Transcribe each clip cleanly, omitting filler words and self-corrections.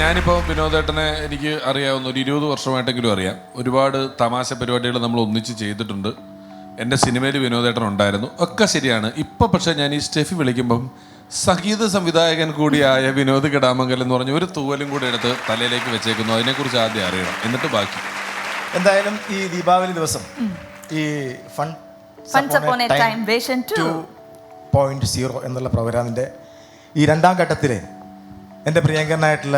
ഞാനിപ്പോൾ വിനോദേട്ടനെ എനിക്ക് അറിയാവുന്ന ഒരു 20 വർഷമായിട്ടെങ്കിലും അറിയാം. ഒരുപാട് തമാശ പരിപാടികൾ നമ്മൾ ഒന്നിച്ച് ചെയ്തിട്ടുണ്ട്. എൻ്റെ സിനിമയിൽ വിനോദേട്ടൻ ഉണ്ടായിരുന്നു, ഒക്കെ ശരിയാണ്. ഇപ്പം പക്ഷേ ഞാൻ ഈ സ്റ്റെഫി വിളിക്കുമ്പം സംഗീത സംവിധായകൻ കൂടിയായ വിനോദ് കിടാമംഗലം എന്ന് പറഞ്ഞ ഒരു തൂവലും കൂടി എടുത്ത് തലയിലേക്ക് വെച്ചേക്കുന്നു. അതിനെക്കുറിച്ച് ആദ്യം അറിയണം, എന്നിട്ട് ബാക്കി. എന്തായാലും ഈ ദീപാവലി ദിവസം ഈ Once Upon a Time version 2.0 എന്നുള്ള പ്രോഗ്രാമിൻ്റെ ഈ രണ്ടാം ഘട്ടത്തിൽ എൻ്റെ പ്രിയങ്കരനായിട്ടുള്ള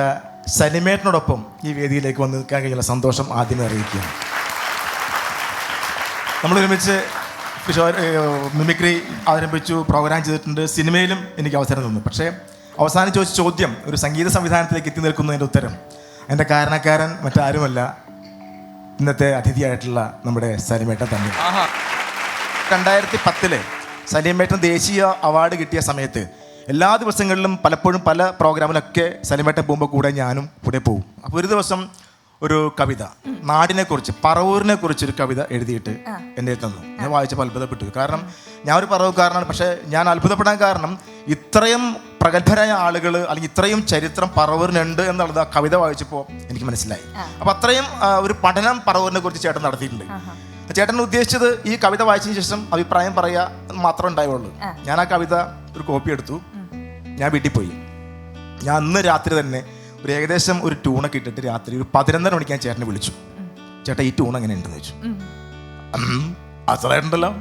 സലിമേട്ടനോടൊപ്പം ഈ വേദിയിലേക്ക് വന്ന് നിൽക്കാൻ കഴിഞ്ഞുള്ള സന്തോഷം ആദ്യമേ അറിയിക്കുകയാണ്. നമ്മളൊരുമിച്ച് മിമിക്രി അവതരിപ്പിച്ചു, പ്രോഗ്രാം ചെയ്തിട്ടുണ്ട്, സിനിമയിലും എനിക്ക് അവസരം തന്നു. പക്ഷേ അവസാനം ചോദിച്ച ചോദ്യം, ഒരു സംഗീത സംവിധാനത്തിലേക്ക് എത്തി നിൽക്കുന്നതിൻ്റെ ഉത്തരം എൻ്റെ കാരണക്കാരൻ മറ്റാരുമല്ല, ഇന്നത്തെ അതിഥിയായിട്ടുള്ള നമ്മുടെ സലിമേട്ടൻ തന്നെ. 2010 സലിമേട്ടൻ ദേശീയ അവാർഡ് കിട്ടിയ സമയത്ത് എല്ലാ ദിവസങ്ങളിലും പലപ്പോഴും പല പ്രോഗ്രാമിലൊക്കെ സലിമേട്ടൻ പോകുമ്പോൾ കൂടെ ഞാനും കൂടെ പോകും. അപ്പോൾ ഒരു ദിവസം ഒരു കവിത, നാടിനെക്കുറിച്ച്, പറവൂരിനെ കുറിച്ചൊരു കവിത എഴുതിയിട്ട് എൻ്റെ തന്നു. ഞാൻ വായിച്ചപ്പോൾ അത്ഭുതപ്പെട്ടു. കാരണം ഞാൻ ഒരു പറവൂർക്കാരനാണ്. പക്ഷേ ഞാൻ അത്ഭുതപ്പെടാൻ കാരണം ഇത്രയും പ്രഗത്ഭരായ ആളുകൾ അല്ലെങ്കിൽ ഇത്രയും ചരിത്രം പറവൂരിനുണ്ട് എന്നുള്ളത് ആ കവിത വായിച്ചപ്പോൾ എനിക്ക് മനസ്സിലായി. അപ്പോൾ അത്രയും ഒരു പഠനം പറവൂരിനെ കുറിച്ച് ചേട്ടൻ നടത്തിയിട്ടുണ്ട്. ചേട്ടൻ ഉദ്ദേശിച്ചത് ഈ കവിത വായിച്ചതിന് ശേഷം അഭിപ്രായം പറയുക മാത്രമേ ഉണ്ടാവുള്ളൂ. ഞാൻ ആ കവിത ഒരു കോപ്പി എടുത്തു, ഞാൻ വീട്ടിൽ പോയി. ഞാൻ അന്ന് രാത്രി തന്നെ ഒരു ഏകദേശം ഒരു ട്യൂണൊക്കെ ഇട്ടിട്ട് രാത്രി ഒരു 11:30 മണിക്ക് ഞാൻ ചേട്ടനെ വിളിച്ചു. ചേട്ടാ, ഈ ട്യൂൺ എങ്ങനെ ഉണ്ടെന്ന് ചോദിച്ചു. അസലായിട്ടുണ്ടല്ലോ,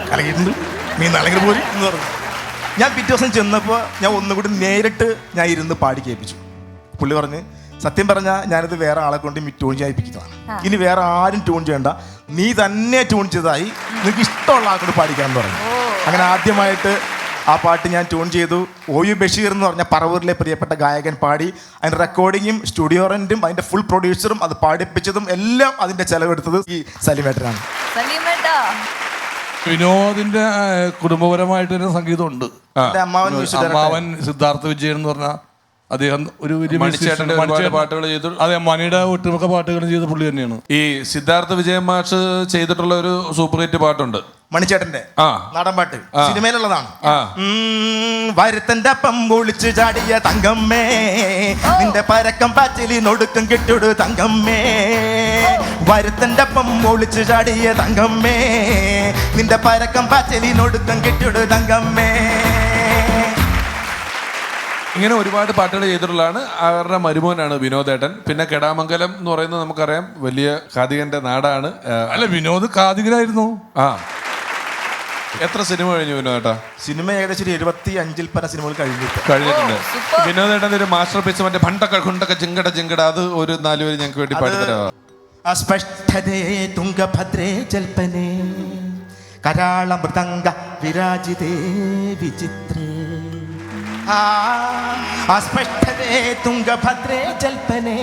കലകിയിട്ടുണ്ട്, നീ നാളെ പോരി എന്ന് പറഞ്ഞു. ഞാൻ പിറ്റേ ദിവസം ചെന്നപ്പോൾ ഞാൻ ഒന്നുകൂടി നേരിട്ട് ഞാൻ ഇരുന്ന് പാടി കേൾപ്പിച്ചു. പുള്ളി പറഞ്ഞ്, സത്യം പറഞ്ഞാൽ ഞാനിത് വേറെ ആളെ കൊണ്ട് ട്യൂൺ ചെയ്യിപ്പിക്കുന്നതാണ്, ഇനി വേറെ ആരും ട്യൂൺ ചെയ്യണ്ട, നീ തന്നെ ട്യൂൺ ചെയ്തതായി, നിനക്ക് ഇഷ്ടമുള്ള ആൾക്കൊണ്ട് പാടിക്കാമെന്ന് പറഞ്ഞു. അങ്ങനെ ആദ്യമായിട്ട് ആ പാട്ട് ഞാൻ ട്യൂൺ ചെയ്തു. OU ബഷീർ എന്ന് പറഞ്ഞ പറവൂരിലെ പ്രിയപ്പെട്ട ഗായകൻ പാടി. അതിൻ്റെ റെക്കോർഡിങ്ങും സ്റ്റുഡിയോ റെന്റും അതിൻ്റെ ഫുൾ പ്രൊഡ്യൂസറും അത് പാടിപ്പിച്ചതും എല്ലാം അതിൻ്റെ ചെലവെടുത്തത് ഈ സലിമേട്ടനാണ്. വിനോദിന്റെ കുടുംബപരമായിട്ടൊരു സംഗീതമുണ്ട്. അമ്മാവൻ സിദ്ധാർത്ഥ വിജയൻ എന്ന് പറഞ്ഞ അദ്ദേഹം ഒരു പാട്ടുകൾ ചെയ്തു. അതെ, മണിയുടെ ഒട്ടുമിക്ക പാട്ടുകളും ചെയ്ത പുള്ളി തന്നെയാണ്. ഈ സിദ്ധാർത്ഥ വിജയൻ മാഷ് ചെയ്തിട്ടുള്ള ഒരു സൂപ്പർ ഹിറ്റ് പാട്ടുണ്ട്, മണിച്ചേട്ടന്റെ നാടൻ പാട്ട്, സിനിമയിലുള്ളതാണ്. വരുത്തന്റെ അപ്പം ഒളിച്ചു ചാടിയ തങ്കമ്മേ, നിന്റെ പരക്കം പാച്ചിലി നൊടുക്കം കിട്ടുടു തങ്കമ്മേ. വരുത്തന്റെ അപ്പം ഒളിച്ചു ചാടിയ തങ്കമ്മേ, നിന്റെ പരക്കം പാച്ചിലി നൊടുക്കം കിട്ടുടു തങ്കമ്മേ. ഇങ്ങനെ ഒരുപാട് പാട്ടുകൾ ചെയ്തിട്ടുള്ളതാണ്. അവരുടെ മരുമോനാണ് വിനോദേട്ടൻ. പിന്നെ കെടാമംഗലം എന്ന് പറയുന്നത് നമുക്കറിയാം, വലിയ കാതികന്റെ നാടാണ്. അല്ല, വിനോദ് കാതികനായിരുന്നു. എത്ര സിനിമ കഴിഞ്ഞു വിനോദേട്ടാ? സിനിമ ഏകദേശം 75-ൽ പല സിനിമകൾ കഴിഞ്ഞിട്ടുണ്ട്. വിനോദേട്ടൻ്റെ ഒരു മാസ്റ്റർ പീസ്, മറ്റേ ഭണ്ടൊക്കെ കൊണ്ടൊക്കെ ജിങ്കട ജിങ്കട, അത് ഒരു 4 പേര് ഞങ്ങൾക്ക് വേണ്ടി പാടിത്തരാം. അസ്പഷ്ടതേ തുംഗഭദ്രേ ജൽപനേ കരാള മൃദംഗ വിരാജിതേ വിചിത്രേ. അസ്പഷ്ടതേ തുംഗഭദ്രേ ജൽപനേ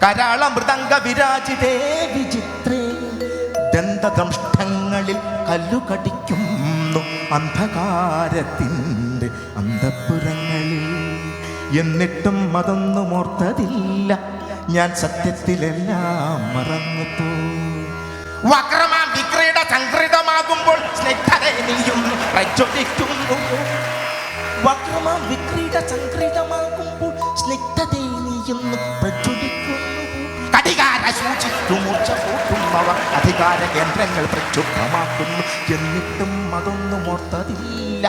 കരാള മൃദംഗ വിരാജിതേ വിചിത്രേ. ദന്തദംഷ്ടങ്ങളിൽ കല്ലുകടിക്കുന്നു അന്ധകാരത്തിൻ്റെ അന്തഃപുരങ്ങളിൽ. എന്നിട്ടും അതൊന്നും ഓർത്തതില്ല ഞാൻ, സത്യത്തിലെല്ലാം മറന്നുപോ. വക്രമാം വിക്രീഡ സംകൃതമാകുമ്പോൾ സ്നിഗ്ധതയും പ്രചോദിക്കുന്നു. വക്രമാം വിക്രീഡ സംകൃതമാകുമ്പോൾ സ്നിഗ്ധതയും പ്രചോദിക്കുന്നു. കടികാര സൂചിച്ചു മൂർച്ച കൂട്ടുന്നവർ അധികാര കേന്ദ്രങ്ങൾ പ്രക്ഷുബ്ധമാക്കുന്നു. എന്നിട്ടും അതൊന്നും ഓർത്തതില്ല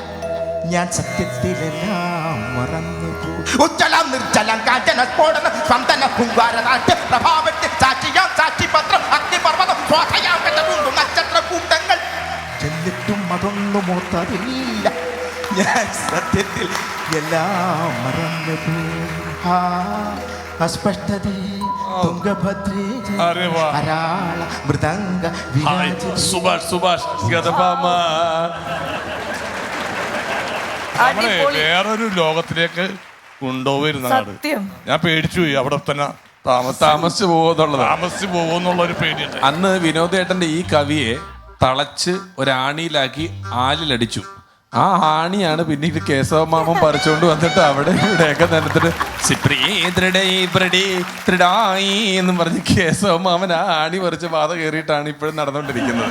ഞാൻ, സത്യത്തിലെല്ലാം മറന്നുപോ. ഉജ്ജലം നിർജ്ജലം കാഞ്ചന സ്ഫോടനം സ്പന്ദന പൂങ്കാരനാട്ട് പ്രഭാവത്തിൽ സാക്ഷിയാം സാക്ഷിപത്രം അഗ്നിപർവ്വതം സ്വാധയാകുന്നു നക്ഷത്ര കൂട്ടങ്ങൾ. എന്നിട്ടും അതൊന്നും ഓർത്തതില്ല ഞാൻ, സത്യത്തിൽ എല്ലാം മറന്നുപോ. അസ്പഷ്ടതേ തുംഗഭദ്രേ കരാള മൃദംഗ സുഭാഷ് വേറൊരു ലോകത്തിലേക്ക് കൊണ്ടുപോയിരുന്ന നാട്. ഞാൻ പേടിച്ചു പോയി. അവിടെ തന്നെ താമസിച്ചു പോകുന്നുള്ള ഒരു പേടിയുണ്ട്. അന്ന് വിനോദേട്ടന്റെ ഈ കവിയെ തളച്ച് ഒരാണിയിലാക്കി ആലിലടിച്ചു. ആ ആണിയാണ് പിന്നീട് കേശവമാമൻ പറിച്ചുകൊണ്ട് വന്നിട്ട് അവിടെ ഇവിടെയൊക്കെ നിലത്തിട്ട് എന്നും പറഞ്ഞ് കേശവമാമൻ ആ ആണി പറിച്ച് പാത കയറിയിട്ടാണ് ഇപ്പോഴും നടന്നുകൊണ്ടിരിക്കുന്നത്.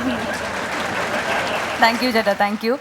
താങ്ക് യു ചേട്ടാ, താങ്ക് യു.